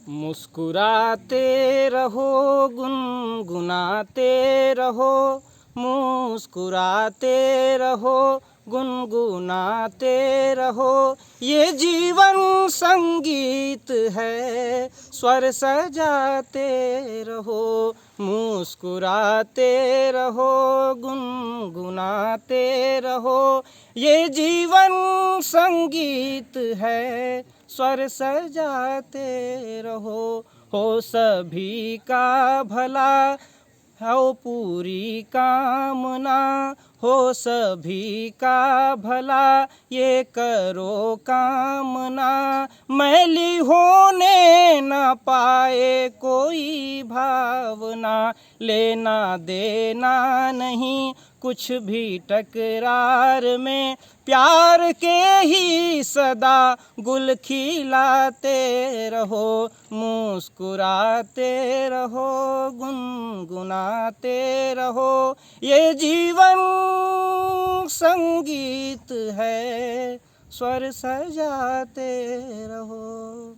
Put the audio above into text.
मुस्कुराते रहो, गुनगुनाते रहो, मुस्कुराते रहो, गुनगुनाते रहो। ये जीवन संगीत है, स्वर सजाते रहो, मुस्कुराते रहो, गुनगुनाते रहो। ये जीवन संगीत है, स्वर सजाते रहो। हो सभी का भला, हो पूरी कामना, हो सभी का भला, ये करो कामना। मैली होने न पाए कोई भावना, लेना देना नहीं कुछ भी टकरार में। प्यार के ही सदा गुल खिलाते रहो, मुस्कुराते रहो, गुनगुनाते रहो। ये जीवन संगीत है, स्वर सजाते रहो।